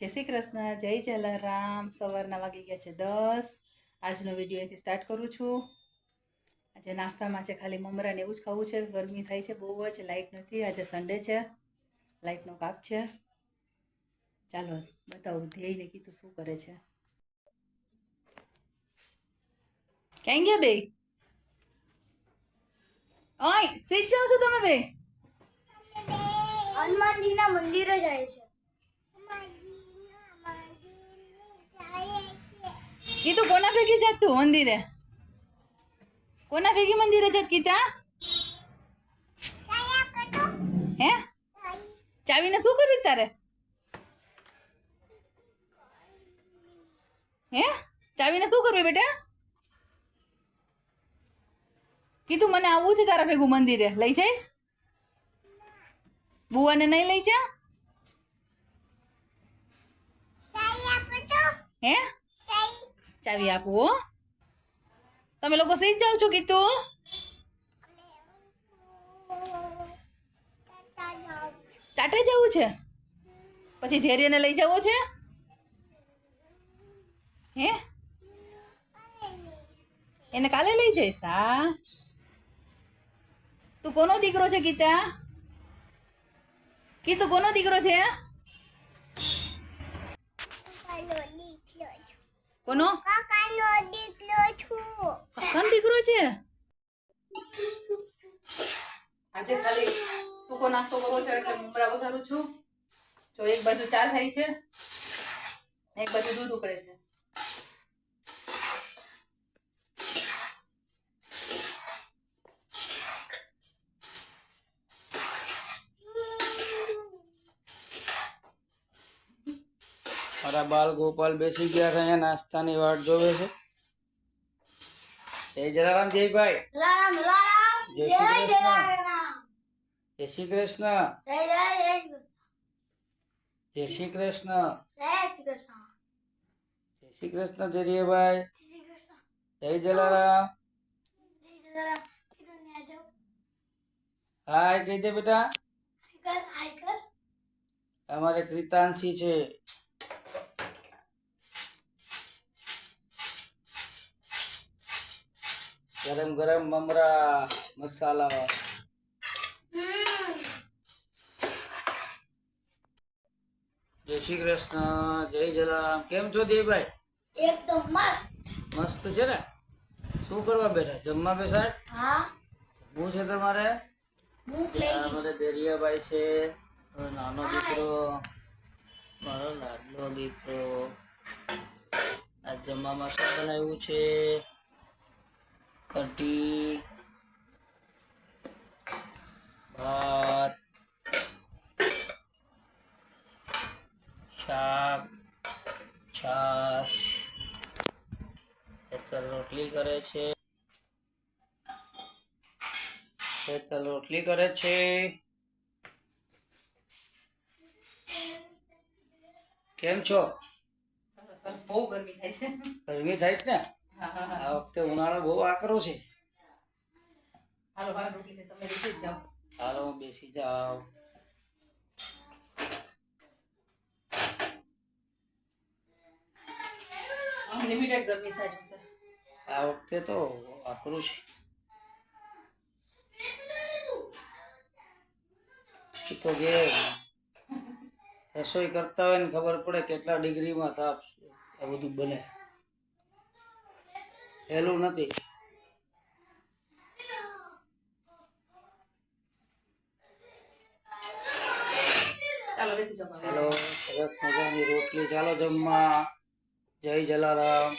જય શ્રી કૃષ્ણ, જય જલારામ. સવારના વાગી ગયા છે 10. આજનો વિડીયો અહીંથી સ્ટાર્ટ કરું છું. આજે નાસ્તામાં છે ખાલી મમરાને એવું જ ખાવું છે. ગરમી થાય છે બહુ જ, લાઇટ નથી. આજે સન્ડે છે, લાઇટનો કાપ છે. ચાલો બતાવું ધ્યેયને કીધું શું કરે છે. ક્યાં ગયા બે? ઓય સીધ જાઓ છો તમે બે? હનુમાનજીના મંદિરે જાય છે. કીધું કોના ભેગી જાત તું મંદિરે? કોના ભેગી મંદિરે જાત કીધા? હે ચાવીને શું કરવી તારે? હે ચાવીને શું કરવી બેટા? કીધું મને આવવું છે તારા ભેગું મંદિરે, લઈ જઈશ? બુવાને નહીં લઈ જા? હે ચાવી આપું હો? તમે લોકો સીધ જાવ છો કીધું? ટાટે જવું છે? પછી ધૈર્યને લઈ જવો છે? હે એને કાલે લઈ જઈશ? હા. તું કોનો દીકરો છે ગીતા? કીધું કોનો દીકરો છે? કોનો? કાકાનો દીકરો છું. કાકાનો દીકરો છે? આજે ખાલી સૂકો નાસ્તો કરવો છે એટલે મમરા વઘારું છું. જો એક બાજુ ચા થાય છે, એક બાજુ દૂધ ઉકળે છે. મારા બાલ ગોપાલ બેસી ગયા છે, અહીંયા નાસ્તાની વાટ જોવે છે. જય જલારામ જયભાઈ. જલારામ જલારામ. જય શ્રી કૃષ્ણ. જલારામ. જય શ્રી કૃષ્ણ. જય જય જય જય શ્રી કૃષ્ણ. જય શ્રી કૃષ્ણ. જય શ્રી કૃષ્ણ ધૈર્યભાઈ. જય શ્રી કૃષ્ણ. જય જલારામ. જય જલારામ. કીધું ને આ જાઓ. હાય કહી દે બેટા. હાય કર. અમારે ક્રિતાંશી છે. ગરમ ગરમ મમરા મસાલા. જય શ્રી કૃષ્ણ. જય જલારામ. કેમ છો દેવભાઈ? એકદમ મસ્ત. મસ્ત છે ને? શું કરવા બેઠા? જમવા બેસાય? હા. શું છે તમારે? ભૂખ ત્યાં લાગી. અમારે દરિયાભાઈ છે, મારો નાનો દીકરો, મારો લાડલો દીકરો. આ જમવામાં શું બનાવ્યું છે? કઢી, ભાત, શાક, છાશ. હેતલ રોટલી કરે છે. હેતલ રોટલી કરે છે. કેમ છો? સરસ સરસ, બહુ ગરમી થાય છે. ગરમી થાય છે ને? હા હા હા. આ વખતે ઉનાળો બહુ આકરો છે. હાલો ભાઈ રોટલી તમે બેસી જ જાઓ. હાલો બેસી જાઓ. અનલિમિટેડ ગરમી છે આજે. આ વખતે તો આકરું છે. એ તો જે રસોઈ કરતા હોય ને ખબર પડે કેટલા ડિગ્રીમાં તાપ આ બધું બને. હેલું નથી. ચાલો બેસી જાઓ. ચાલો સરસ મજાની રોટલી ચાલો જમવા. જય જલારામ.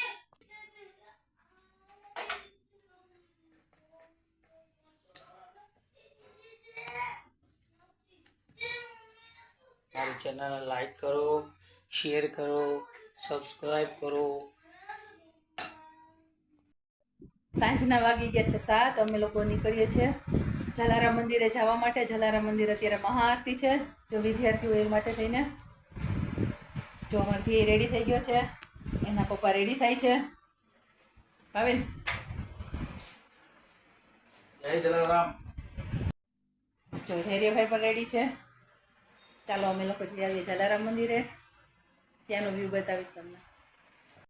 મારી ચેનલને લાઈક કરો, શેર કરો, સબસ્ક્રાઈબ કરો. સાંજના વાગી ગયા છે 7. અમે લોકો નીકળીએ છીએ જલારામ મંદિરે જવા માટે. જલારામ મંદિર અત્યારે મહાઆરતી છે, જો વિદ્યાર્થીઓ એ માટે થઈને. જો અમારો ધ્યેય રેડી થઈ ગયો છે, એના પપ્પા રેડી થાય છે. ભાવિન જય જલારામ. જો ધૈર્યભાઈ પણ રેડી છે. ચાલો અમે લોકો જઈ આવીએ જલારામ મંદિરે. ત્યાંનો વ્યૂ બતાવીશ તમને.